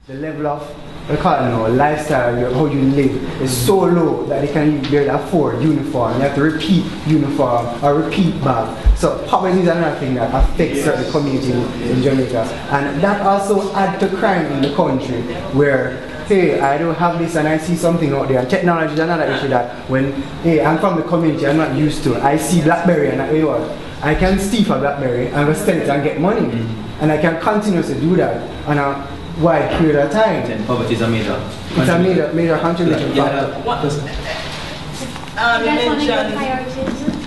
The level of lifestyle, how you live is so low that they can barely afford uniform. You have to repeat uniform or repeat bag. So poverty is another thing that affects certain communities in Jamaica. And that also adds to crime in the country where, hey, I don't have this and I see something out there. And technology is another issue that when, hey, I'm from the community, I'm not used to it. I see BlackBerry and I can steal a BlackBerry and go sell it and get money. And I can continuously do that on a wide period of time. And poverty is a major. It's a major contributing factor.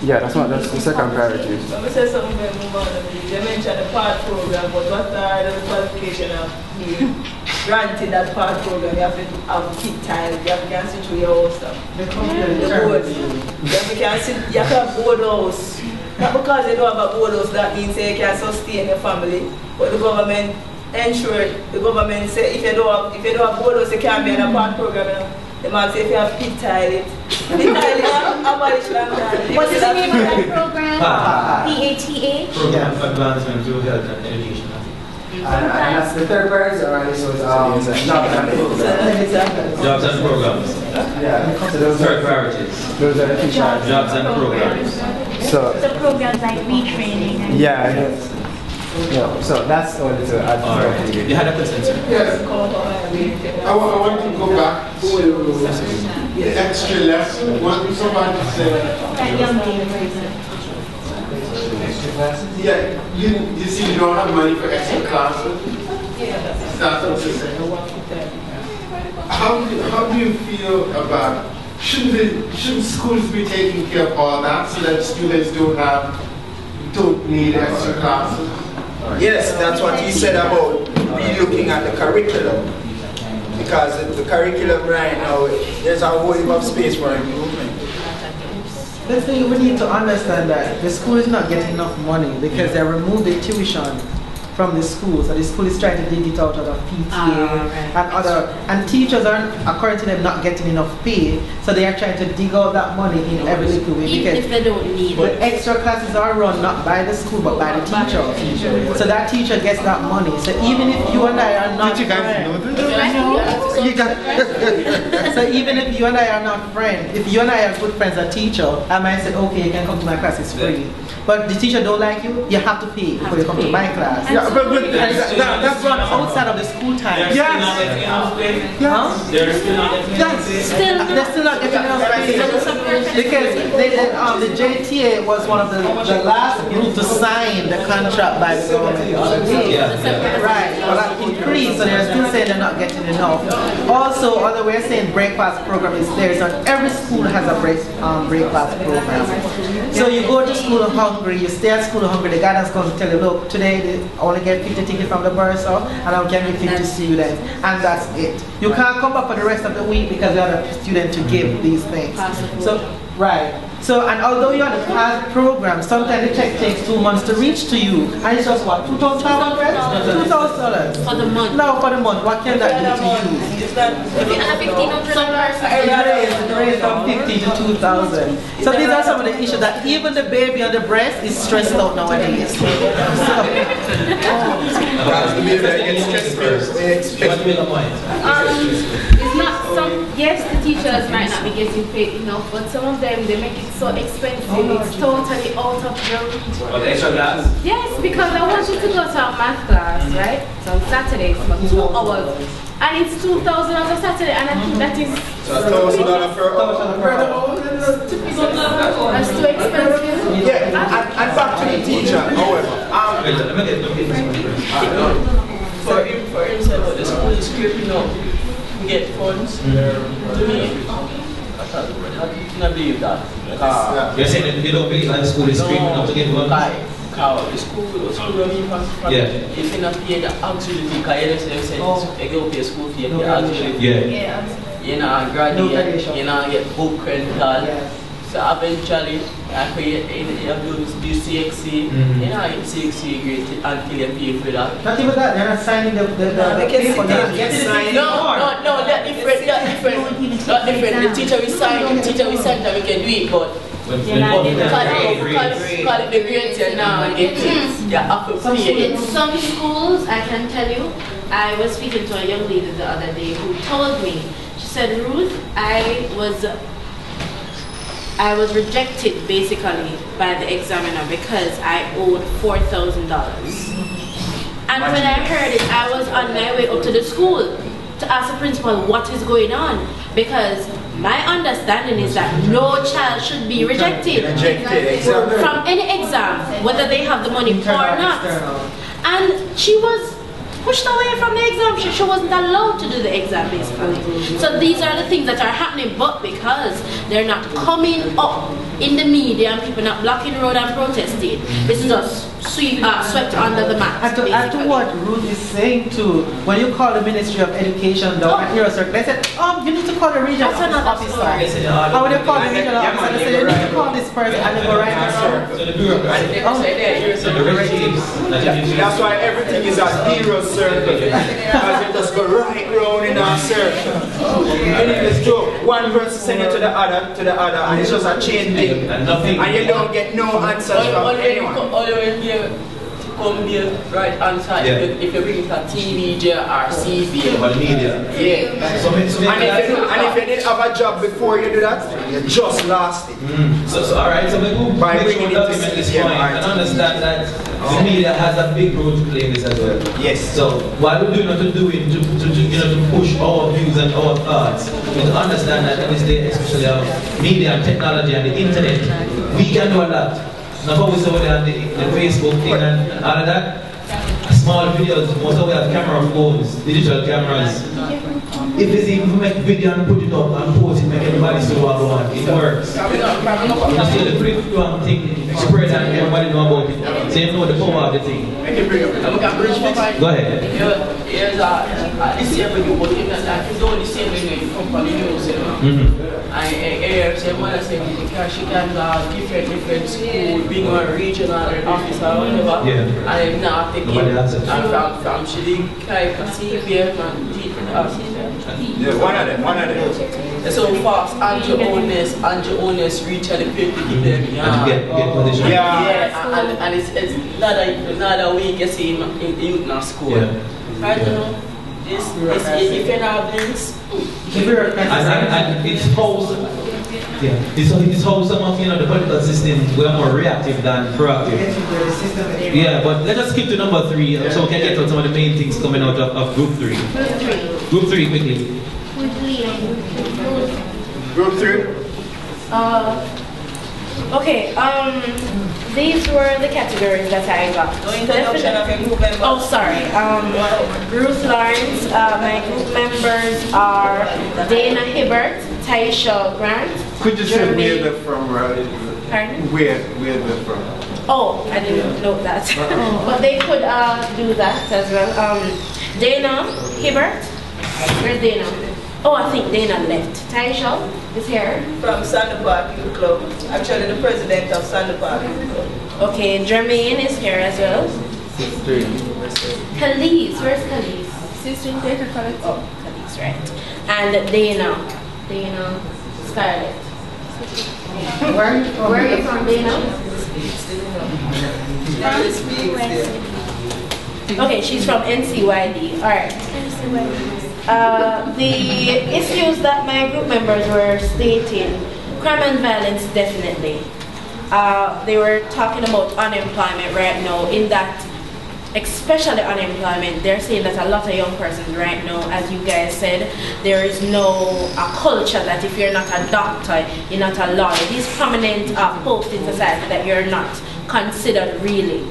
Yeah, that's the second priority. Let me say something very important. You mentioned the PART program, but what are the qualifications of being granted that PART program? You have to have kit time, you have to sit through your own stuff. The board. You have to have board house. Not because they don't have a board house, that means they can sustain your family. But the government ensure, the government say if you don't have board house, you can't be in a PART program. They might say if you have pit toilet. Pit toilet, abolish land toilet. What is the name of that program? PATA? Program for Advancement to Health and Education. And that's the third priority, alright, so it's jobs and programs. Jobs and programs. Yeah, so those third priorities. Those are the two priorities. Jobs and programs. So the programs like retraining and yeah, so that's all to add. Alright, you had a question, sir? Yes. I want to go back to the extra lesson. What somebody said. Yeah, you see you don't have money for extra classes. That's what you're saying. How do you feel about shouldn't schools be taking care of all that so that students don't need extra classes? Yes, that's what he said about looking at the curriculum. Because the curriculum right now, there's a whole heap of space for improvement. The thing we need to understand that the school is not getting enough money because they removed the tuition from the school, so the school is trying to dig it out of PTA and teachers are, according to them, not getting enough pay, so they are trying to dig out that money in every little way because if they don't need the extra classes are run not by the school but by the teacher. So that teacher gets that money. So even if you and I are not so even if you and I are not friends, if you and I are good friends as a teacher, I might say, okay, you can come to my class, it's free. But the teacher don't like you, you have to pay before you come to my class. Yeah, but that's run outside of the school time. Yes. They're still not getting enough pay. They're still not getting enough pay because the JTA was one of the last group to sign the contract by the government. Right, well that increased, so they're still saying they're not getting enough. Also, other way of saying breakfast program is there, so every school has a breakfast program. So you go to school hungry, you stay at school hungry, the guidance comes to tell you, look, today I only get 50 tickets from the bursar and I'll give you 50 students, and that's it. You can't come back for the rest of the week because you have a student to give these things. So, right. So, and although you have the PASS program, sometimes the check takes 2 months to reach to you, and it's just what, $2,000? $2,000 for the month. No, for the month. What can that do to you? It's not It raised from 50 to 2,000. So these are some of the issues that even the baby on the breast is stressed out nowadays. It's not yes, the teachers might not be getting paid enough, but some of them, they make it so expensive. It's totally out of your reach. Oh, the extra class? Yes, because I want you to go to a math class, right? So on Saturdays for 2 hours. And it's 2,000 on a Saturday, and I think that is $1,000 per hour. That's too expensive. Yeah, and back to the teacher, however. For himself, the school is creeping up. We get funds. To me, I can't believe that. You're saying that you don't believe that the school is screaming up to get funds? The school if you not pay the auxiliary fee, because you say you go pay school fee, you pay auxiliary fee. You know, graduate, you know, get book credit card. So eventually, after you do CXC, you know, CXC grade until you pay for that. Not even that, they're not signing the paper. No, that's different. Not different. The teacher will sign that we can do it, but You're not getting Call it the grades, you're not getting. Yeah, up to in some schools, I can tell you, I was speaking to a young lady the other day who told me, she said, Ruth, I was rejected basically by the examiner because I owed $4,000. And when I heard it, I was on my way up to the school to ask the principal what is going on, because my understanding is that no child should be rejected from any exam, whether they have the money or not. And she was pushed away from the exam. She wasn't allowed to do the exam basically. So these are the things that are happening, but because they're not coming up in the media and people not blocking the road and protesting, it's just swept under the mat. And to what Ruth is saying too, when you call the Ministry of Education down at your circle, they said, you need to call the regional officer. How would you call the regional officer? They said, you need to call this person and they go right there. That's why everything is at zero circle. Because it just go right round in our circle. And it's true. One person send it to the other, and it's just a chain thing. And you don't get no answers from anyone. Come here, right answer. If you bring it to TV, JRC, media. Yeah. And if you didn't have a job before you do that, you just lost it. So alright, so we go by make bringing sure it document to this point and understand that the media has a big role to play in this as well. Yes. So what we're doing to push our views and our thoughts, we to understand that in this day, especially of media and technology and the internet, we can do a lot. Now what we saw there on the Facebook thing and all of that, small videos, most of we have camera phones, digital cameras. If it's even make video and put it up and post it, make everybody see what we want, it works. You see the quick thing, spread and everybody know about it. So you know the power of the thing. Go ahead. Here's this every but even that you don't the same way you come from the news, you know. I hear say mother say because she can different school, being a regional officer or whatever. And I'm not taking and from she didn't kind of see here and one of them. So fast, and your owners reach and the people give them get position. And it's not a week you see in youth in school. I don't know. This if you're not links. And it's how some of the political system we're more reactive than proactive. Yeah, but let us skip to number 3 so we can get to some of the main things coming out of group 3. Group 3 quickly. Group 3? Okay, these were the categories that I got. No introduction of your group members. Oh, sorry. Ruth Lawrence, my group members are Dana Hibbert, Taisha Grant. Could you say where they're from, right? Pardon? Where they're from? Oh, I didn't note that. But they could do that as well. Dana Hibbert. Where's Dana? Oh, I think Dana left. Taisha is here. From Sandy Park Youth Club. Actually, the president of Sandy Park Youth Club. Okay, Jermaine is here as well. Khalees, where's Khalees? Sister in Data College. Oh, Khalees, right. And Dana Scarlett. Where are you from, Dana? Okay, she's from NCYD. Alright. The issues that my group members were stating, crime and violence definitely. They were talking about unemployment right now, in that, especially unemployment, they're saying that a lot of young persons right now, as you guys said, there is a culture that if you're not a doctor, you're not a lawyer. These prominent posts in society that you're not considered really.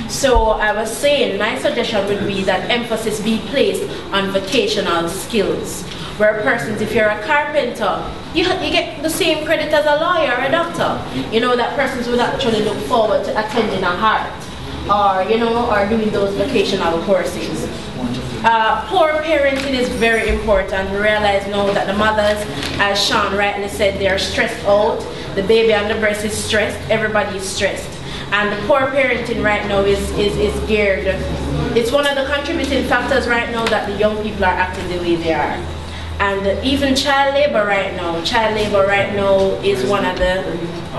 So I was saying my suggestion would be that emphasis be placed on vocational skills, where persons, if you're a carpenter, you get the same credit as a lawyer or a doctor. You know, that persons would actually look forward to attending a heart, or doing those vocational courses. Poor parenting is very important. We realize now that the mothers, as Sean rightly said, they are stressed out. The baby on the breast is stressed. Everybody is stressed. And the poor parenting right now is geared. It's one of the contributing factors right now that the young people are acting the way they are. And even child labor right now is one of the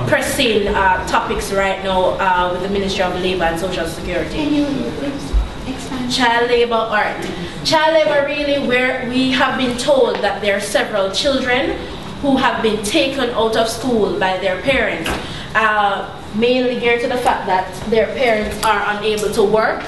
pressing topics right now with the Ministry of Labor and Social Security. Can you expand? Child labor, alright. Child labor really, where we have been told that there are several children who have been taken out of school by their parents, mainly geared to the fact that their parents are unable to work,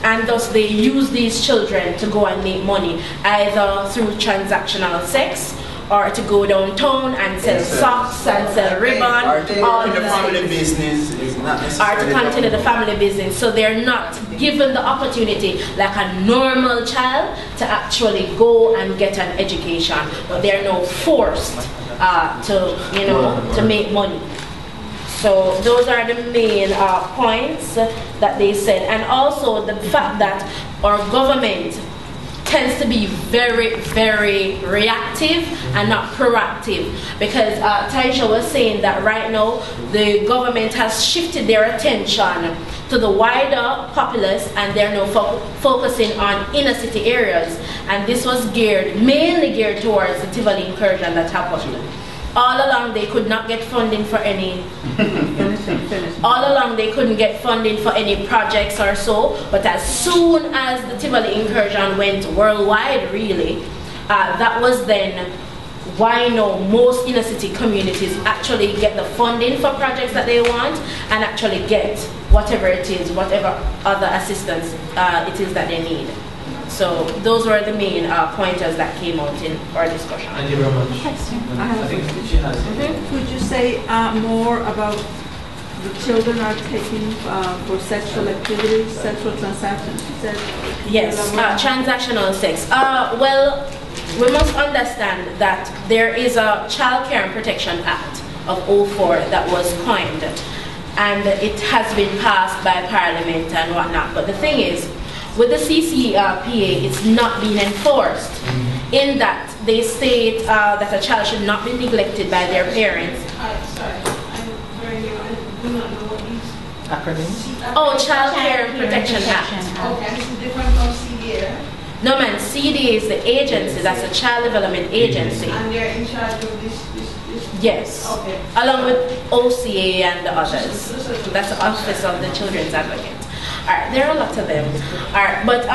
and thus they use these children to go and make money, either through transactional sex, or to go downtown and sell socks and sell ribbon, or to in the family business is not necessarily, or to continue the family business. So they're not given the opportunity like a normal child to actually go and get an education, but they're now forced to make money. So those are the main points that they said, and also the fact that our government tends to be very, very reactive and not proactive, because Taisha was saying that right now the government has shifted their attention to the wider populace, and they're now focusing on inner city areas, and this was mainly geared towards the Tivoli incursion that happened. All along they could not get funding for any all along they couldn't get funding for any projects or so, but as soon as the Tivoli incursion went worldwide, really, that was then why now most inner city communities actually get the funding for projects that they want, and actually get whatever it is, whatever other assistance it is that they need. So those were the main pointers that came out in our discussion. Thank you very much. I think she has. Could you say more about the children are taking for sexual activities, sexual transactions? Yes, transactional sex. Well, we must understand that there is a Child Care and Protection Act of 2004 that was coined, and it has been passed by Parliament and whatnot. But the thing is, with the CCPA, it's not being enforced, in that they state that a child should not be neglected by their parents. Sorry, I'm very new. I do not know what these Acronyms? Oh, Child Care and Protection Act. Okay, this is different from CDA. No man, CDA is the agency, that's a child development agency. And they're in charge of this. Yes, okay. Along with OCA and the others. That's the Office of the Children's Advocate. Alright, there are a lot of them. Alright, but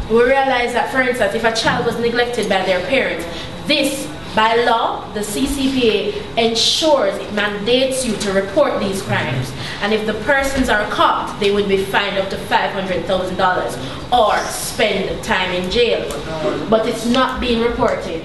we realize that, for instance, if a child was neglected by their parents, this, by law, the CCPA ensures, it mandates you to report these crimes. And if the persons are caught, they would be fined up to $500,000 or spend time in jail. But it's not being reported.